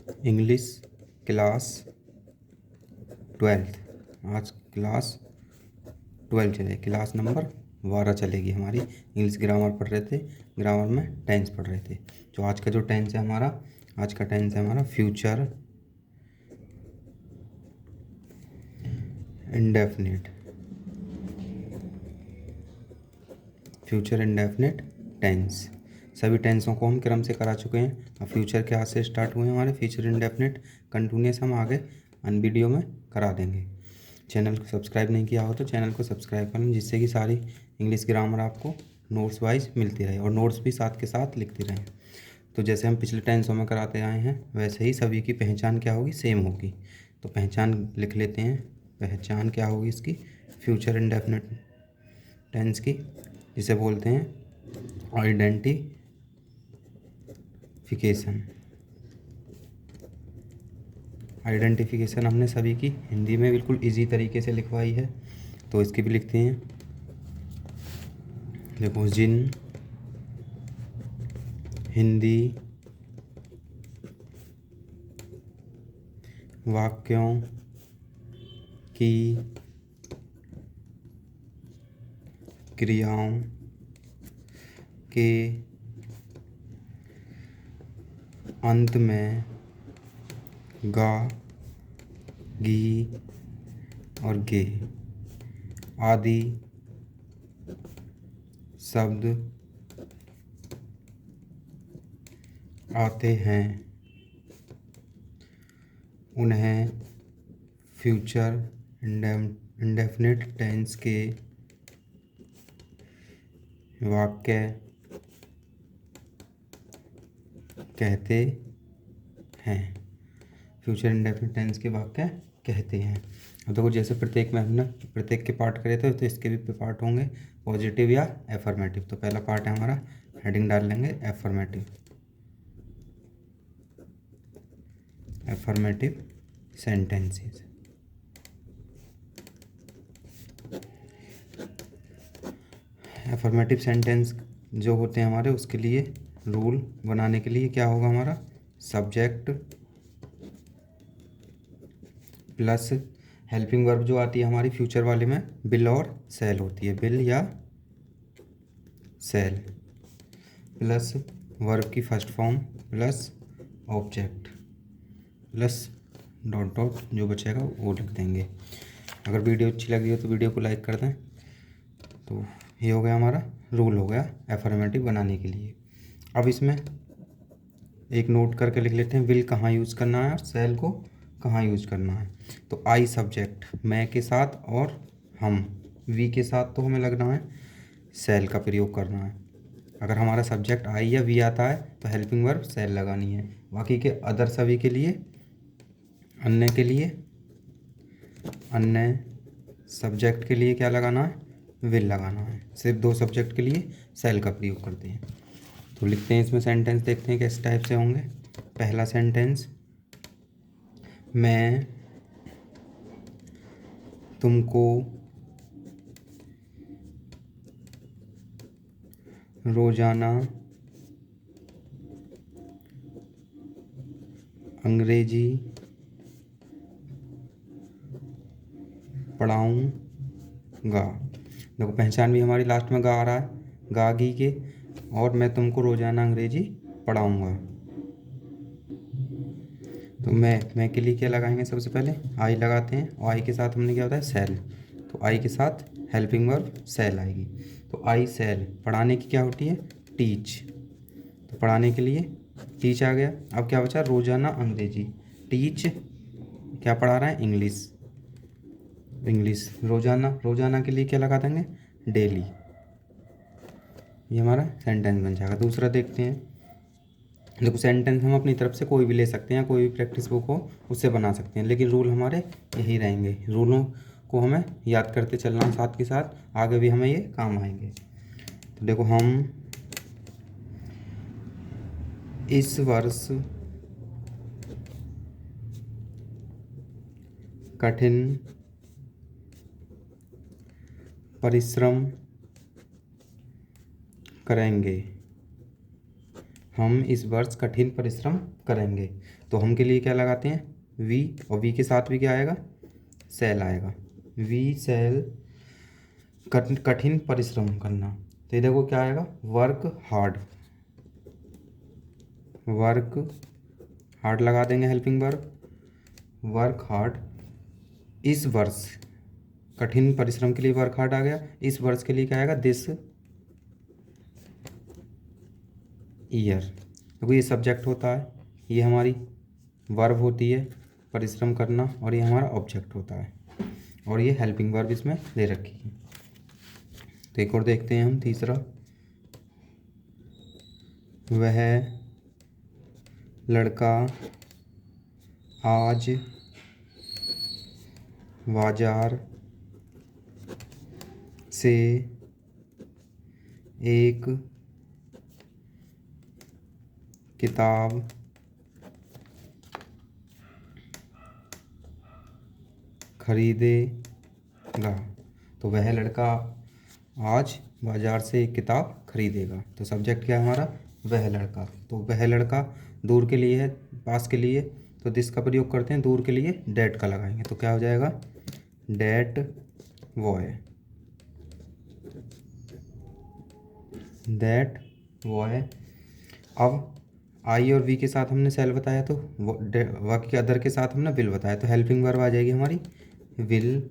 English class 12th। आज class 12 चलेगी, class number 12 चलेगी हमारी। इंग्लिश ग्रामर पढ़ रहे थे, ग्रामर में टेंस पढ़ रहे थे। जो आज का जो टेंस है हमारा, आज का टेंस है हमारा future indefinite. Future indefinite tense. सभी टेंसों को हम क्रम से करा चुके हैं। अब फ्यूचर के हाथ से स्टार्ट हुए हमारे फ्यूचर इंडेफिनिट, कंटिन्यूस हम आगे अन वीडियो में करा देंगे। चैनल को सब्सक्राइब नहीं किया हो तो चैनल को सब्सक्राइब करें, जिससे कि सारी इंग्लिश ग्रामर आपको नोट्स वाइज मिलती रहे और नोट्स भी साथ के साथ लिखते रहें। तो जैसे हम पिछले टेंसों में कराते आए हैं, वैसे ही सभी की पहचान क्या होगी, सेम होगी। तो पहचान लिख लेते हैं। पहचान क्या होगी इसकी, फ्यूचर इंडेफिनिट टेंस की, जिसे बोलते हैं आइडेंटिफिकेशन। आइडेंटिफिकेशन हमने सभी की हिंदी में बिल्कुल इजी तरीके से लिखवाई है, तो इसकी भी लिखते हैं। देखो, जिन हिंदी वाक्यों की क्रियाओं के अंत में गा, गी और गे आदि शब्द आते हैं, उन्हें फ्यूचर इंडेफिनिट टेंस के वाक्य कहते हैं। फ्यूचर इंडेफिनिट टेंस के वाक्य कहते हैं। अब देखो, जैसे प्रत्येक में हमने प्रत्येक के पार्ट करे थे, तो इसके भी पार्ट होंगे, पॉजिटिव या एफर्मेटिव। तो पहला पार्ट है हमारा, हेडिंग डाल लेंगे affirmative. Affirmative sentences. Affirmative sentence जो होते हैं हमारे, उसके लिए रूल बनाने के लिए क्या होगा हमारा, सब्जेक्ट प्लस हेल्पिंग वर्ब जो आती है हमारी फ्यूचर वाले में, बिल और सेल होती है, बिल या सेल, प्लस वर्ब की first form plus object plus dot dot जो बचेगा वो लिख देंगे। अगर वीडियो अच्छी लगी हो तो वीडियो को लाइक कर दें। तो ये हो गया हमारा रूल, हो गया एफर्मेटिव बनाने के लिए। अब इसमें एक नोट करके लिख लेते हैं, विल कहाँ यूज़ करना है और सेल को कहाँ यूज़ करना है। तो आई सब्जेक्ट मैं के साथ और हम वी के साथ तो हमें लगना है सेल का प्रयोग करना है। अगर हमारा सब्जेक्ट आई या वी आता है तो हेल्पिंग वर्ब सेल लगानी है। बाकी के अदर सभी के लिए, अन्य के लिए, अन्य सब्जेक्ट के लिए क्या लगाना है, विल लगाना है। सिर्फ दो सब्जेक्ट के लिए सेल का प्रयोग करते हैं। तो लिखते हैं इसमें सेंटेंस, देखते हैं किस टाइप से होंगे। पहला सेंटेंस, मैं तुमको रोज़ाना अंग्रेजी पढ़ाऊँगा। देखो, पहचान भी हमारी लास्ट में गा आ रहा है, गा गी के, और मैं तुमको रोज़ाना अंग्रेजी पढ़ाऊँगा। तो मैं के लिए क्या लगाएंगे, सबसे पहले आई लगाते हैं, और आई के साथ हमने क्या होता है, सेल। तो आई के साथ हेल्पिंग वर्ब सेल आएगी। तो आई सेल, पढ़ाने की क्या होती है, टीच। तो पढ़ाने के लिए टीच आ गया। अब क्या बचा, रोज़ाना अंग्रेजी। टीच क्या पढ़ा रहा है, इंग्लिश। इंग्लिश रोज़ाना, रोज़ाना के लिए क्या लगा देंगे, डेली। ये हमारा सेंटेंस बन जाएगा। दूसरा देखते हैं। देखो, सेंटेंस हम अपनी तरफ से कोई भी ले सकते हैं, कोई भी प्रैक्टिस बुक हो उससे बना सकते हैं, लेकिन रूल हमारे यही रहेंगे। रूलों को हमें याद करते चलना है, साथ के साथ आगे भी हमें ये काम आएंगे। तो देखो, हम इस वर्ष कठिन परिश्रम करेंगे। हम इस वर्ष कठिन परिश्रम करेंगे। तो हम के लिए क्या लगाते हैं, वी, और वी के साथ भी क्या आएगा, सेल आएगा। वी सेल कठिन परिश्रम करना। तो ये देखो क्या आएगा, वर्क हार्ड, वर्क हार्ड लगा देंगे हेल्पिंग वर्ब, वर्क हार्ड। इस वर्ष कठिन परिश्रम के लिए वर्क हार्ड आ गया। इस वर्ष के लिए क्या आएगा, दिस ईयर। देखो ये सब्जेक्ट होता है, ये हमारी वर्ब होती है परिश्रम करना, और ये हमारा ऑब्जेक्ट होता है, और ये हेल्पिंग वर्ब इसमें दे रखी है। तो एक और देखते हैं हम, तीसरा, वह लड़का आज बाजार से एक किताब खरीदेगा। तो वह लड़का आज बाजार से एक किताब खरीदेगा। तो सब्जेक्ट क्या है हमारा, वह लड़का। तो वह लड़का दूर के लिए है, पास के लिए तो दिस का प्रयोग करते हैं, दूर के लिए डेट का लगाएंगे। तो क्या हो जाएगा, डेट बॉय, दैट बॉय। अब आई और वी के साथ हमने सेल बताया, तो वर्क के अदर के साथ हमने विल बताया, तो हेल्पिंग वर्ब आ जाएगी हमारी विल,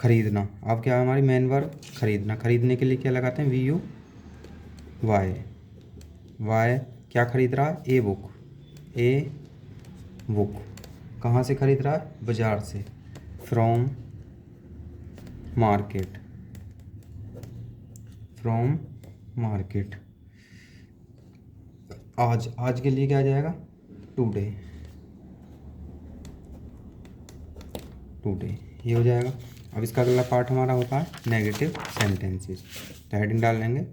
खरीदना। अब क्या है हमारी मेन वर्ब, खरीदना। खरीदने के लिए क्या लगाते हैं, वी यू वाई, वाई क्या खरीद रहा है, ए बुक, ए बुक। कहाँ से खरीद रहा है, बाजार से, फ्रॉम मार्केट, फ्रॉम मार्केट। आज, आज के लिए क्या आ जाएगा, टुडे, टुडे, ये हो जाएगा। अब इसका अगला पार्ट हमारा होता है नेगेटिव सेंटेंसेस। तो हेडिंग डाल लेंगे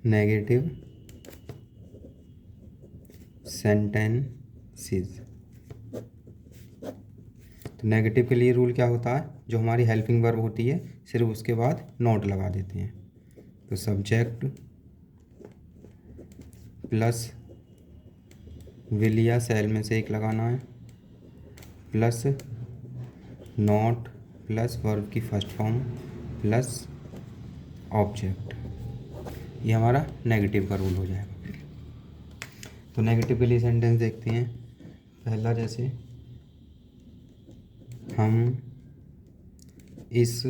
नेगेटिव सेंटेंसेस। तो नेगेटिव के लिए रूल क्या होता है, जो हमारी हेल्पिंग वर्ब होती है सिर्फ उसके बाद नोट लगा देते हैं। तो सब्जेक्ट प्लस विल या सेल में से एक लगाना है, प्लस नोट प्लस वर्ब की फर्स्ट फॉर्म प्लस ऑब्जेक्ट। ये हमारा नेगेटिव का रूल हो जाएगा। तो नेगेटिव के लिए सेंटेंस देखते हैं। पहला, जैसे हम इस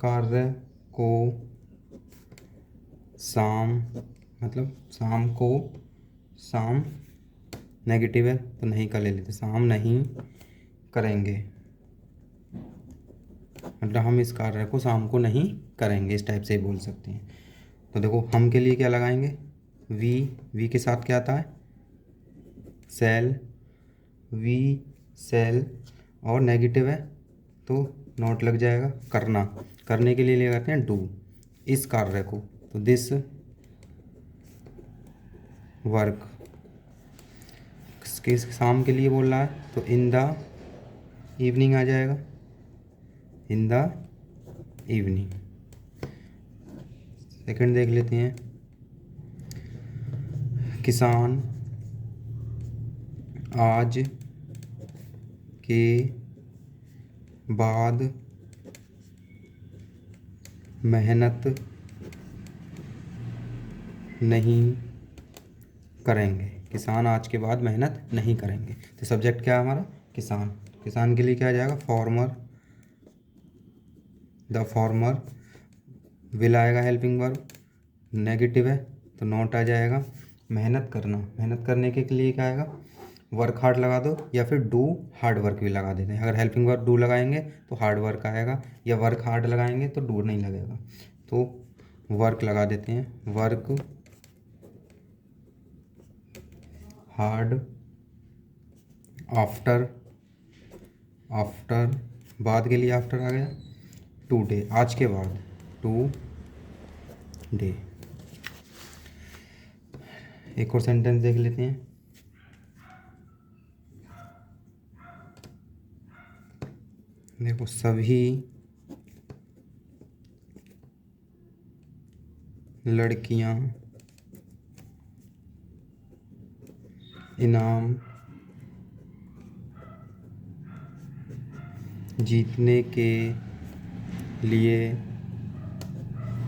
कार्य को शाम, मतलब शाम को, शाम नेगेटिव है तो नहीं का ले लेते, शाम नहीं करेंगे, मतलब हम इस कार्य को शाम को नहीं करेंगे, इस टाइप से बोल सकते हैं। तो देखो हम के लिए क्या लगाएंगे, वी, वी के साथ क्या आता है, सेल, वी सेल, और नेगेटिव है तो नोट लग जाएगा, करना, करने के लिए लगाते हैं डू, इस कार्य को, तो दिस वर्क। किस शाम के लिए बोल रहा है, तो इन द इवनिंग आ जाएगा, इन द इवनिंग। सेकंड देख लेते हैं, किसान आज के बाद मेहनत नहीं करेंगे, किसान आज के बाद मेहनत नहीं करेंगे। तो सब्जेक्ट क्या है हमारा, किसान। किसान के लिए क्या आ जाएगा, फार्मर, द फार्मर। विल आएगा हेल्पिंग वर्ब, नेगेटिव है तो नॉट आ जाएगा। मेहनत करना, मेहनत करने के लिए क्या आएगा, वर्क हार्ड लगा दो, या फिर डू हार्ड वर्क भी लगा देते हैं। अगर हेल्पिंग वर्ब डू लगाएंगे तो हार्ड वर्क आएगा, या वर्क हार्ड लगाएंगे तो डू नहीं लगेगा, तो वर्क लगा देते हैं, वर्क हार्ड आफ्टर, आफ्टर बाद के लिए आफ्टर आ गया, टुडे आज के बाद, टू डे। एक और सेंटेंस देख लेते हैं, देखो सभी लड़कियां इनाम जीतने के लिए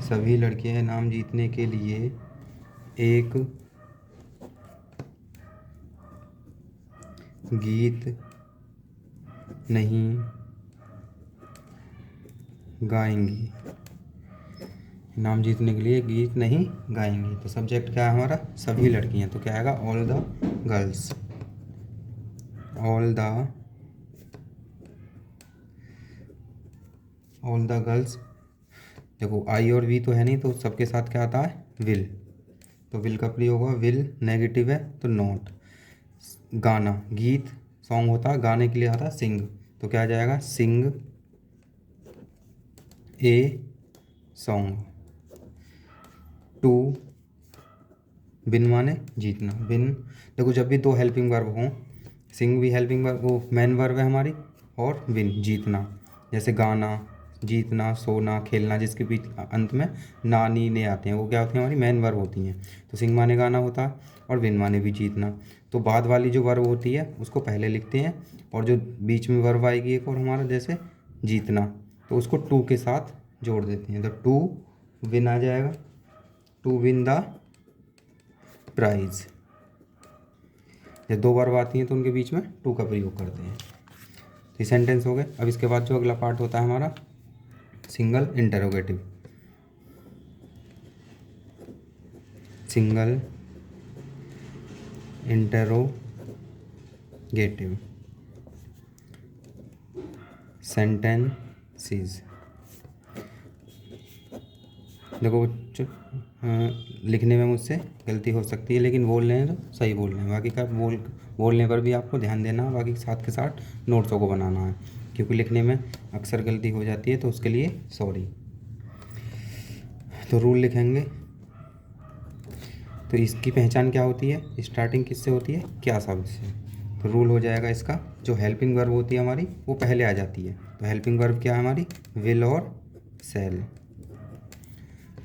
सभी लड़कियां इनाम जीतने के लिए एक गीत नहीं गाएंगी। इनाम जीतने के लिए गीत नहीं गाएंगी। तो सब्जेक्ट क्या है हमारा? सभी लड़कियां। तो क्या आएगा? All the girls. All the girls. देखो आई और वी तो है नहीं, तो सबके साथ क्या आता है? विल। तो विल का प्रयोग होगा विल, नेगेटिव है तो नॉट। गाना, गीत, सॉन्ग होता है, गाने के लिए आता है सिंग। तो क्या आ जाएगा? सिंग ए सॉन्ग। टू, विन माने जीतना। विन, देखो जब भी दो हेल्पिंग वर्ब हों, सिंग भी हेल्पिंग वर्ब, वो मेन वर्ब है हमारी, और विन जीतना। जैसे गाना, जीतना, सोना, खेलना, जिसके बीच अंत में ना नी ने आते हैं, वो क्या होती हैं? हमारी मेन वर्ब होती हैं। तो सिंग माने गाना होता है और विन माने भी जीतना। तो बाद वाली जो वर्ब होती है उसको पहले लिखते हैं, और जो बीच में वर्ब आएगी एक और हमारा, जैसे जीतना, तो उसको टू के साथ जोड़ देते हैं। तो टू विन आ जाएगा, टू विन द प्राइज। जब दो वर्ब आती हैं तो उनके बीच में टू का प्रयोग करते हैं। तो ये सेंटेंस हो गए। अब इसके बाद जो अगला पार्ट होता है हमारा single interrogative. Single interrogative sentences. देखो बच्चों, लिखने में मुझसे गलती हो सकती है, लेकिन बोल रहे हैं तो सही बोल रहे हैं। बाकी का बोलने पर भी आपको ध्यान देना है, बाकी साथ के साथ नोट्सों को बनाना है, क्योंकि लिखने में अक्सर गलती हो जाती है, तो उसके लिए सॉरी। तो रूल लिखेंगे। तो इसकी पहचान क्या होती है? स्टार्टिंग किससे होती है? क्या शब्द से। तो रूल हो जाएगा इसका, जो हेल्पिंग वर्ब होती है हमारी वो पहले आ जाती है। तो हेल्पिंग वर्ब क्या है हमारी? विल और शैल,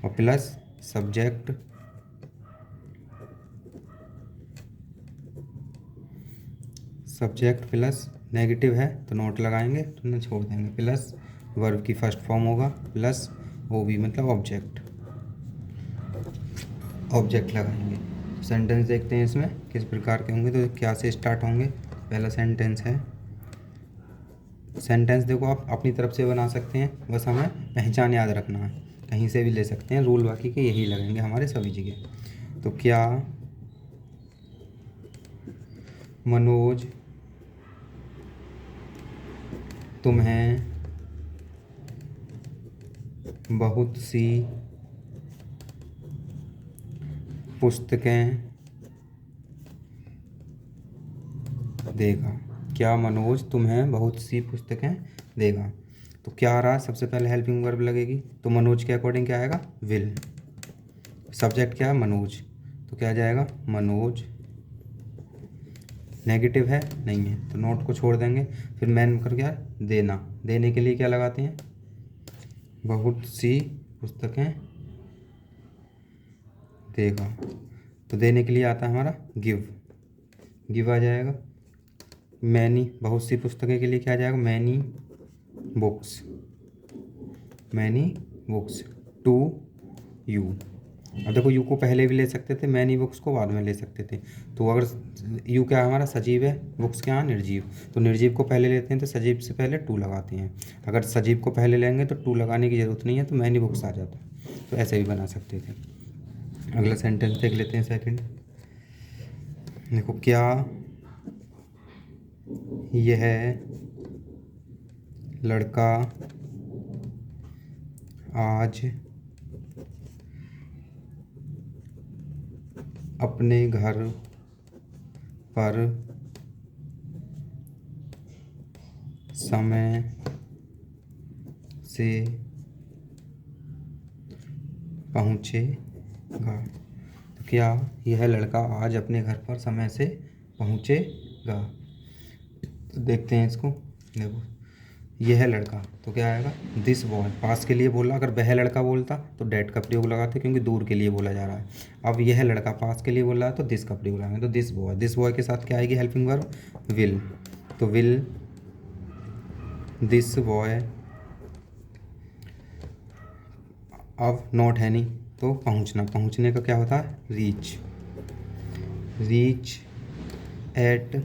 और प्लस सब्जेक्ट प्लस नेगेटिव है तो नोट लगाएंगे, तो ना छोड़ देंगे, प्लस वर्ब की फर्स्ट फॉर्म होगा, प्लस वो भी मतलब ऑब्जेक्ट लगाएंगे। सेंटेंस देखते हैं इसमें किस प्रकार के होंगे। तो क्या से स्टार्ट होंगे? पहला सेंटेंस है, सेंटेंस देखो आप अपनी तरफ से बना सकते हैं, बस हमें पहचान याद रखना है, कहीं से भी ले सकते हैं, रूल बाकी के यही लगेंगे हमारे सभी जगह। तो क्या मनोज तुम्हें बहुत सी पुस्तकें देगा? क्या मनोज तुम्हें बहुत सी पुस्तकें देगा? तो क्या आ रहा है? सबसे पहले हेल्पिंग वर्ब लगेगी, तो मनोज के अकॉर्डिंग क्या आएगा? विल। सब्जेक्ट क्या है? मनोज। तो क्या आ जाएगा? मनोज। नेगेटिव है? नहीं है, तो नोट को छोड़ देंगे। फिर मैन कर क्या? देना। देने के लिए क्या लगाते हैं? बहुत सी पुस्तकें देगा। तो देने के लिए आता है हमारा गिव। गिव आ जाएगा। मैनी, बहुत सी पुस्तकें के लिए क्या आ जाएगा? Many books. Many books to you. अब देखो, यू को पहले भी ले सकते थे, मैनी बुक्स को बाद में ले सकते थे। तो अगर यू क्या है हमारा? सजीव है, बुक्स क्या है? निर्जीव। तो निर्जीव को पहले लेते हैं तो सजीव से पहले टू लगाते हैं। अगर सजीव को पहले लेंगे तो टू लगाने की ज़रूरत नहीं है, तो मैनी बुक्स आ जाता है। तो ऐसे भी बना सकते थे। अगला सेंटेंस देख लेते हैं सेकंड। देखो, क्या यह लड़का आज अपने घर पर समय से पहुँचेगा? तो क्या यह लड़का आज अपने घर पर समय से पहुँचेगा? तो देखते हैं इसको। देखो, यह है लड़का, तो क्या आएगा दिस बॉय। पास के लिए बोला, अगर वह लड़का बोलता तो डैट का प्रयोग लगाते क्योंकि दूर के लिए बोला जा रहा है। अब यह लड़का पास के लिए बोल रहा है तो दिस का प्रयोग लगाएंगे, तो दिस बॉय। दिस बॉय के साथ क्या आएगी हेल्पिंग वर्ब विल, तो विल दिस बॉय। अब नॉट है नहीं तो पहुंचना, पहुंचने का क्या होता है रीच। रीच एट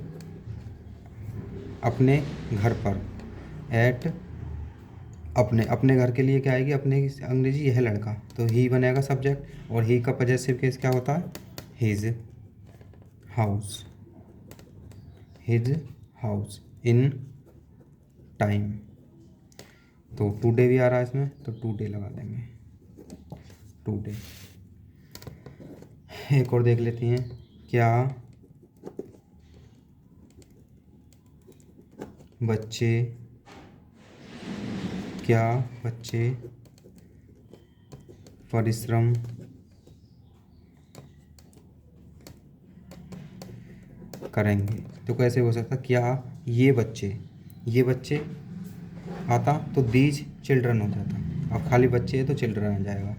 अपने घर पर, एट अपने, अपने घर के लिए क्या आएगी अपने की अंग्रेजी यह लड़का, तो ही बनेगा सब्जेक्ट, और ही का पजेसिव केस क्या होता है his house, his house in time. तो टुडे भी आ रहा है इसमें तो टुडे लगा देंगे, टुडे। एक और देख लेते हैं, क्या बच्चे, क्या बच्चे परिश्रम करेंगे, तो कैसे हो सकता क्या ये बच्चे, ये बच्चे आता तो दीज चिल्ड्रन हो जाता, अब खाली बच्चे है तो चिल्ड्रन आ जाएगा,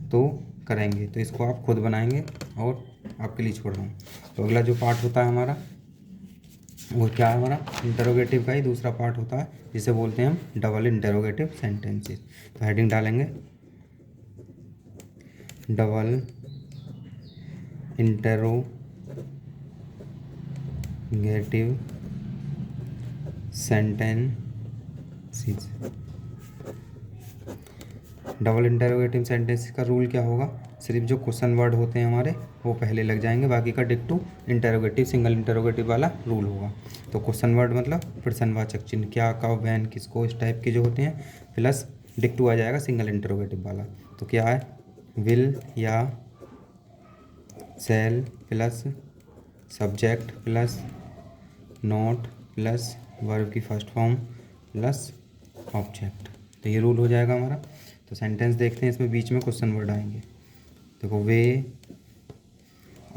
तो करेंगे, तो इसको आप खुद बनाएंगे और आपके लिए छोड़ रहा हूँ। तो अगला जो पार्ट होता है हमारा वो क्या है हमारा इंटरोगेटिव का ही दूसरा पार्ट होता है, जिसे बोलते हैं हम डबल इंटरोगेटिव सेंटेंसेस। तो हेडिंग डालेंगे double interrogative sentences. Double interrogative sentence का रूल क्या होगा, सिर्फ जो क्वेश्चन वर्ड होते हैं हमारे वो पहले लग जाएंगे, बाकी का डिक्टू इंटरोगेटिव सिंगल इंटरोगेटिव वाला रूल होगा। तो क्वेश्चन वर्ड मतलब प्रश्नवाचक चिन्ह, क्या कब वैन किसको इस टाइप के जो होते हैं, प्लस डिक्टू आ जाएगा सिंगल इंटरोगेटिव वाला। तो क्या है विल या shall plus subject plus not plus verb की फर्स्ट फॉर्म प्लस ऑब्जेक्ट, तो ये रूल हो जाएगा हमारा। तो सेंटेंस देखते हैं, इसमें बीच में क्वेश्चन वर्ड आएंगे। देखो वे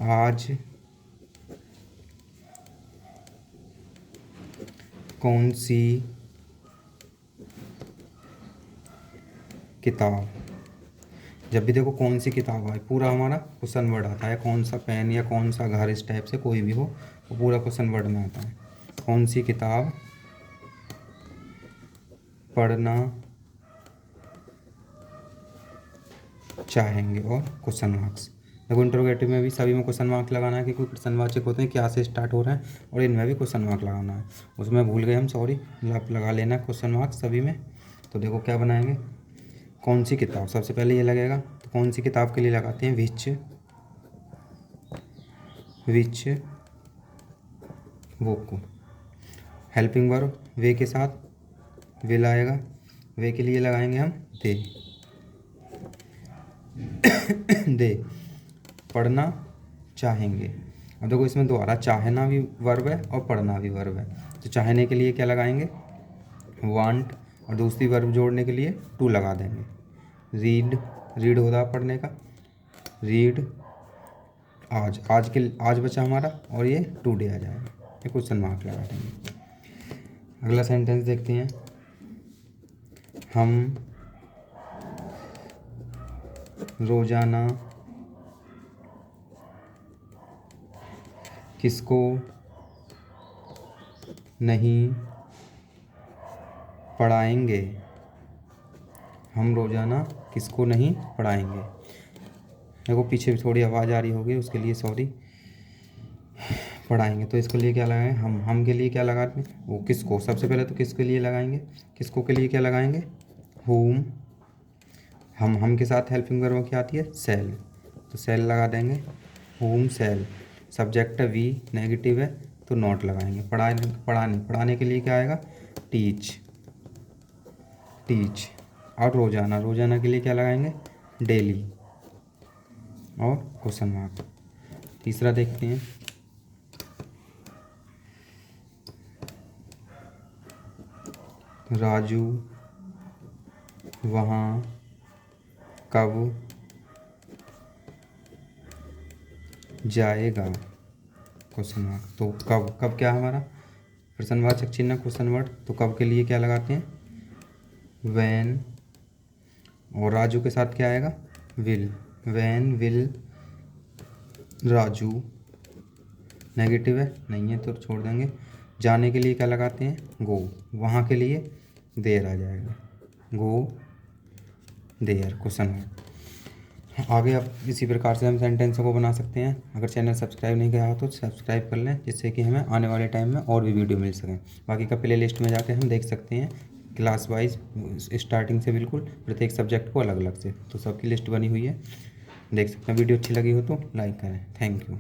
आज कौन सी किताब, जब भी देखो कौन सी किताब आए पूरा हमारा क्वेश्चन वर्ड आता है, कौन सा पेन या कौन सा घर इस टाइप से कोई भी हो वो पूरा क्वेश्चन वर्ड में आता है। कौन सी किताब पढ़ना चाहेंगे और क्वेश्चन मार्क्स। देखो इंटरोगेटिव में भी सभी में क्वेश्चन मार्क लगाना है क्योंकि प्रश्नवाचक होते हैं क्या से स्टार्ट हो रहे हैं, और इनमें भी क्वेश्चन मार्क लगाना है। उसमें भूल गए हम, सॉरी, लगा लेना क्वेश्चन मार्क सभी में। तो देखो क्या बनाएंगे, कौन सी किताब सबसे पहले ये लगेगा, तो कौन सी किताब के लिए लगाते हैं विच, विच बुक। हेल्पिंग वर्ब वे के साथ विल आएगा, वे के लिए लगाएंगे हम दे, दे पढ़ना चाहेंगे। अब देखो इसमें दोबारा चाहना भी वर्ब है और पढ़ना भी वर्ब है, तो चाहने के लिए क्या लगाएंगे वांट, और दूसरी वर्ब जोड़ने के लिए टू लगा देंगे। रीड, रीड होता पढ़ने का, रीड आज, आज के आज बचा हमारा और ये टुडे आ जाएगा, ये क्वेश्चन मार्क लगा देंगे। अगला सेंटेंस देखते हैं, हम रोजाना किसको नहीं पढ़ाएंगे, हम रोजाना किसको नहीं पढ़ाएंगे। देखो पीछे भी थोड़ी आवाज़ आ रही होगी उसके लिए सॉरी। पढ़ाएंगे तो इसके लिए क्या लगाएंगे हम के लिए क्या लगाते हैं वो किसको, सबसे पहले तो किसके लिए लगाएंगे, किसको के लिए क्या लगाएंगे होम। हम के साथ हेल्पिंग वर्ब क्या आती है सेल, तो सेल लगा देंगे होम सेल। सब्जेक्ट है वी, नेगेटिव है तो नॉट लगाएंगे। पढ़ाने पढ़ाने पढ़ाने के लिए क्या आएगा टीच, टीच। और रोजाना, रोजाना के लिए क्या लगाएंगे डेली और क्वेश्चन मार्क। तीसरा देखते हैं, राजू वहाँ कब जाएगा, क्वेश्चन मार्क। तो कब, कब क्या हमारा प्रश्नवाचक चिन्ह क्वेश्चन वर्ड, तो कब के लिए क्या लगाते हैं, वैन। और राजू के साथ क्या आएगा, will, van will Raju. Negative है, नहीं है तो छोड़ देंगे। जाने के लिए क्या लगाते हैं, गो, वहाँ के लिए देर आ जाएगा, गो देयर क्वेश्चन वर्ड। आगे अब इसी प्रकार से हम सेंटेंसों को बना सकते हैं। अगर चैनल सब्सक्राइब नहीं किया हो तो सब्सक्राइब कर लें, जिससे कि हमें आने वाले टाइम में और भी वीडियो मिल सकें। बाकी का प्ले लिस्ट में जाके हम देख सकते हैं क्लास वाइज, स्टार्टिंग से बिल्कुल प्रत्येक सब्जेक्ट को अलग अलग से, तो सबकी लिस्ट बनी हुई है, देख सकते हैं। वीडियो अच्छी लगी हो तो लाइक करें। Thank you.